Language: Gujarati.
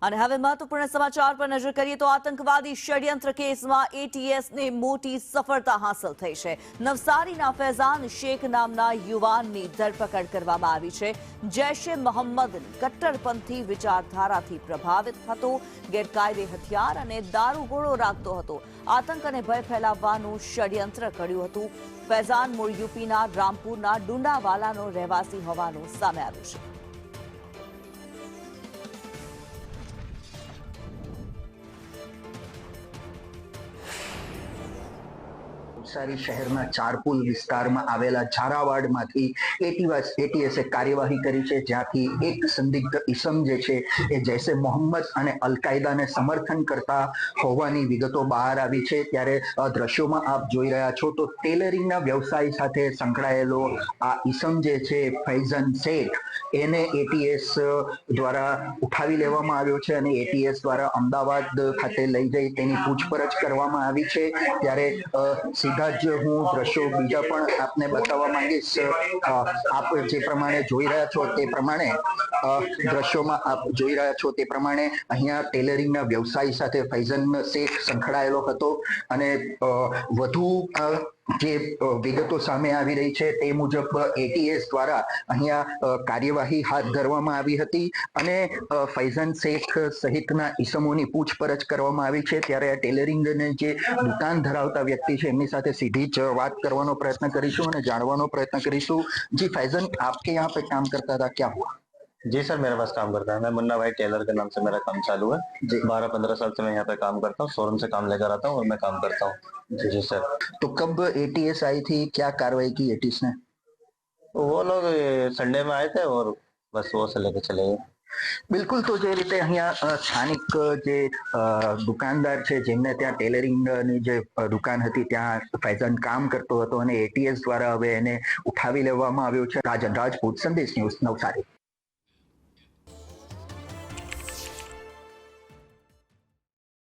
અને હવે મહત્વપૂર્ણ સમાચાર પર નજર કરીએ તો આતંકવાદી ષડયંત્ર કેસમાં એટીએસને મોટી સફળતા હાંસલ થઈ છે। નવસારીના ફૈઝાન શેખ નામના યુવાનની ધરપકડ કરવામાં આવી છે। જૈશે મોહમ્મદ કટ્ટરપંથી વિચારધારાથી પ્રભાવિત હતો, ગેરકાયદે હથિયાર અને દારૂગોળો રાખતો હતો, આતંક અને ભય ફેલાવવાનું ષડયંત્ર ઘડ્યું હતું। ફૈઝાન મૂળ યુપીના રામપુરના ડુંડાવાલાનો રહેવાસી હોવાનું સામે આવ્યું છે। નવસારી શહેરના ચારપુલ વિસ્તારમાં આવેલા ઝારાવાડમાંથી એટીએસે કાર્યવાહી કરી છે, જ્યાંથી એક સંદિગ્ધ ઇસમ જે છે એ જૈશે મોહમ્મદ અને અલ-કાયદાને સમર્થન કરતા હોવાની વિગતો બહાર આવી છે। ત્યારે દ્રશ્યોમાં આપ જોઈ રહ્યા છો તો ટેલરિંગના વ્યવસાય સાથે સંકળાયેલો આ ઇસમ જે છે ફૈઝાન શેખ, એને એટીએસ દ્વારા ઉઠાવી લેવામાં આવ્યો છે અને એટીએસ દ્વારા અમદાવાદ ખાતે લઈ જઈ તેની પૂછપરછ કરવામાં આવી છે। ત્યારે સીધા જ હું દ્રશ્યો બીજા પણ આપને બતાવવા માંગીશ। આપ જે પ્રમાણે જોઈ રહ્યા છો તે પ્રમાણે દ્રશ્યોમાં આપ જોઈ રહ્યા છો તે પ્રમાણે અહીંયા ટેલરિંગના વ્યવસાય સાથે ફૈઝાન શેખ સંકળાયેલો હતો અને વધુ જે વિગતો સામે આવી રહી છે તે મુજબ એટીએસ દ્વારા અહીંયા કાર્યવાહી હાથ ધરવામાં આવી હતી અને ફૈઝાન શેખ સહિતના ઇસમોની પૂછપરછ કરવામાં આવી છે। ત્યારે આ ટેલરિંગની જે દુકાન ધરાવતા વ્યક્તિ છે એમની સાથે सीधी ज बात करवानो प्रयत्न करीशु और जानवानो प्रयत्न करीशु। जी फैजन, आपके यहाँ पे काम करता था, क्या हुआ? जी सर, मेरे पास काम करता है। मैं मुन्ना भाई टेलर के नाम से मेरा काम चालू है। जी 12-15 साल से मैं यहाँ पे काम करता हूँ। शोरूम से काम लेकर आता हूँ और मैं काम करता हूँ। जी सर। तो कब एटीएस आई थी, क्या कार्रवाई की एटीएस ने? वो लोग संडे में आए थे और बस वो से लेके चले गए। બિલકુલ, તો જે રીતે અહીંયા સ્થાનિક જે દુકાનદાર છે જેમને ત્યાં ટેલરિંગની જે દુકાન હતી ત્યાં ફૈઝાન કામ કરતો હતો અને એટીએસ દ્વારા હવે એને ઉઠાવી લેવામાં આવ્યો છે। રાજન રાજપૂત, સંદેશ ન્યૂઝ, નવસારી।